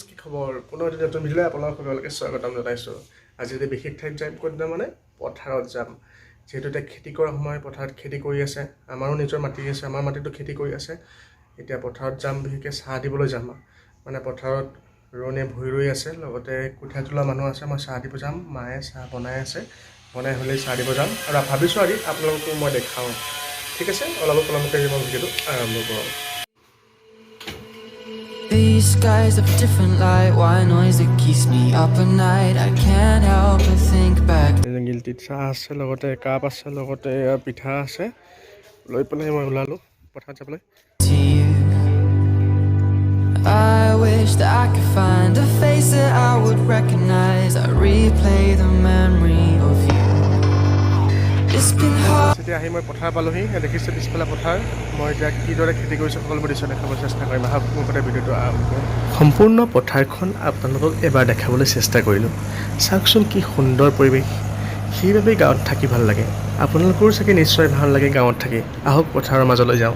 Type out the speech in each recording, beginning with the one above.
কি খবৰ পুনৰ এটি নতুন ভিডিঅ'লৈ আপোনালোক সকলোকে স্বাগতম জনাইছোঁ। আজি যদি বিশেষ ঠাইত যাম ক'ত যাম মানে পথাৰত যাম। যিহেতু এতিয়া খেতি কৰা সময় পথাৰত খেতি কৰি আছে, আমাৰো নিজৰ মাটি আছে, আমাৰ মাটিতো খেতি কৰি আছে। এতিয়া পথাৰত যাম, বিশেষকৈ চাহ দিবলৈ যাম। মানে পথাৰত ৰোৱনীয়ে ভূঁই ৰুই আছে, লগতে কঠীয়া তোলা মানুহ আছে। মই চাহ দিব যাম, মায়ে চাহ বনাই আছে, বনাই হ'লেই চাহ দিব যাম আৰু ভাবিছোঁ আজি আপোনালোককো মই দেখাওঁ। ঠিক আছে, অলপ পলমকৈ মই ভিডিঅ'টো আৰম্ভ কৰোঁ। These skies of different light, why noise that keeps me up at night? I can't help but think back. গিলটিত চাহ আছে, লগতে কাপ আছে, লগতে পিঠা আছে, লৈ পেলাই মই ওলালোঁ পথাৰত যাবলৈ। To you, I wish that I could find a face that I would recognize. I replay the memory of you. It's been hard. এতিয়া আহি মই পথাৰ পালোঁহি, দেখিছে পিছফালে পথাৰ। মই এতিয়া কিদৰে খেতি কৰিছোঁ সকলোবোৰ দৃশ্য দেখাবলৈ চেষ্টা কৰিম। আহক মুখতে ভিডিঅ'টো আৰম্ভ কৰোঁ। সম্পূৰ্ণ পথাৰখন আপোনালোকক এবাৰ দেখাবলৈ চেষ্টা কৰিলোঁ। চাওকচোন কি সুন্দৰ পৰিৱেশ, সেইবাবেই গাঁৱত থাকি ভাল লাগে। আপোনালোকৰো চাগে নিশ্চয় ভাল লাগে গাঁৱত থাকি। আহক পথাৰৰ মাজলৈ যাওঁ।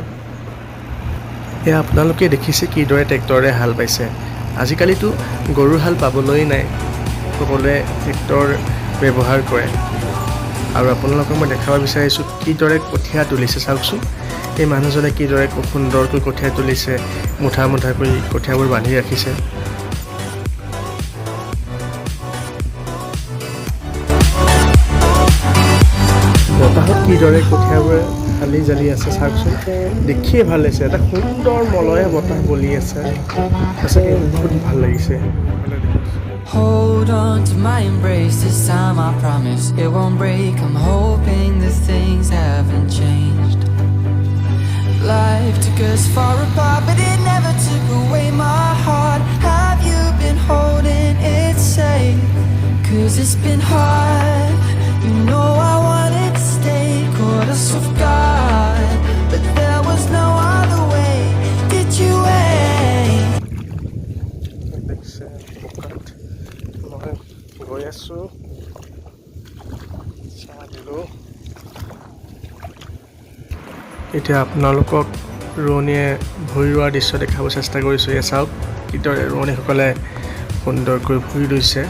এয়া আপোনালোকে দেখিছে কিদৰে ট্ৰেক্টৰে হাল বাইছে। আজিকালিতো গৰুৰ হাল পাবলৈ নাই, সকলোৱে ট্ৰেক্টৰ ব্যৱহাৰ কৰে। আৰু আপোনালোকক মই দেখাব বিচাৰিছোঁ কিদৰে কঠীয়া তুলিছে। চাওকচোন এই মানুহজনে কিদৰে খুব সুন্দৰকৈ কঠীয়া তুলিছে, মুঠা মুঠাকৈ কঠীয়াবোৰ বান্ধি ৰাখিছে। বতাহত কিদৰে কঠীয়াবোৰ হালি জালি আছে চাওকচোন, দেখিয়ে ভাল লাগিছে। এটা সুন্দৰ মলয়া বতাহ বলি আছে, সঁচাকৈ বহুত ভাল লাগিছে। Hold on to my embrace, this time I promise it won't break. I'm hoping that things haven't changed. Life took us far apart, but it never took away my heart. Have you been holding it safe? 'Cause it's been hard. You know I wanted to stay, caught us off guard, but there was no other way. Did you wait? গৈ আছোঁ, চাহ দিলোঁ। এতিয়া আপোনালোকক ৰোৱনীয়ে ভূঁই ৰোৱাৰ দৃশ্য দেখাব চেষ্টা কৰিছোঁ। এয়া চাওক কিদৰে ৰোৱনীসকলে সুন্দৰকৈ ভূঁই ৰুইছে।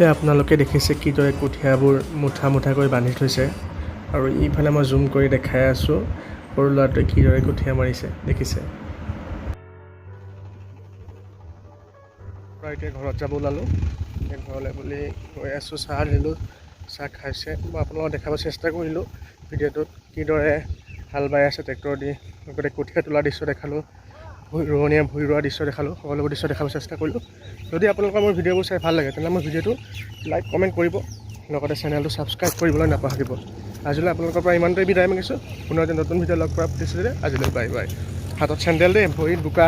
এয়া আপোনালোকে দেখিছে কিদৰে কঠীয়াবোৰ মুঠা মুঠাকৈ বান্ধি থৈছে। আৰু ইফালে মই জুম কৰি দেখাই আছোঁ সৰু ল'ৰাটোৱে কিদৰে কঠীয়া মাৰিছে, দেখিছে। এতিয়া ঘৰত যাব ওলালোঁ, ঘৰলৈ বুলি গৈ আছোঁ। চাহ দিলোঁ, চাহ খাইছে। মই আপোনালোকক দেখাব চেষ্টা কৰিলোঁ ভিডিঅ'টোত কিদৰে হাল বাই আছে ট্ৰেক্টৰ দি, লগতে কঠীয়া তোলা দৃশ্য দেখালোঁ, ৰোৱনীয়ে ভূঁই ৰোৱা দৃশ্য দেখালোঁ, সকলোবোৰ দৃশ্য দেখাব চেষ্টা কৰিলোঁ। যদি আপোনালোকৰ মোৰ ভিডিঅ'বোৰ চাই ভাল লাগে তেনেহ'লে মোৰ ভিডিঅ'টো লাইক কমেণ্ট কৰিব, লগতে চেনেলটো ছাবস্ক্ৰাইব কৰিবলৈ নাপাহৰিব। আজিলৈ আপোনালোকৰ পৰা ইমানটোৱে বিদায় মাগিছোঁ। পুনৰ এদিন নতুন ভিডিঅ' লগ কৰাৰ প্ৰতিশ্ৰুতিৰে আজিলৈ বাই বাই। হাতত চেণ্ডেল দেই, ভৰিত বোকা।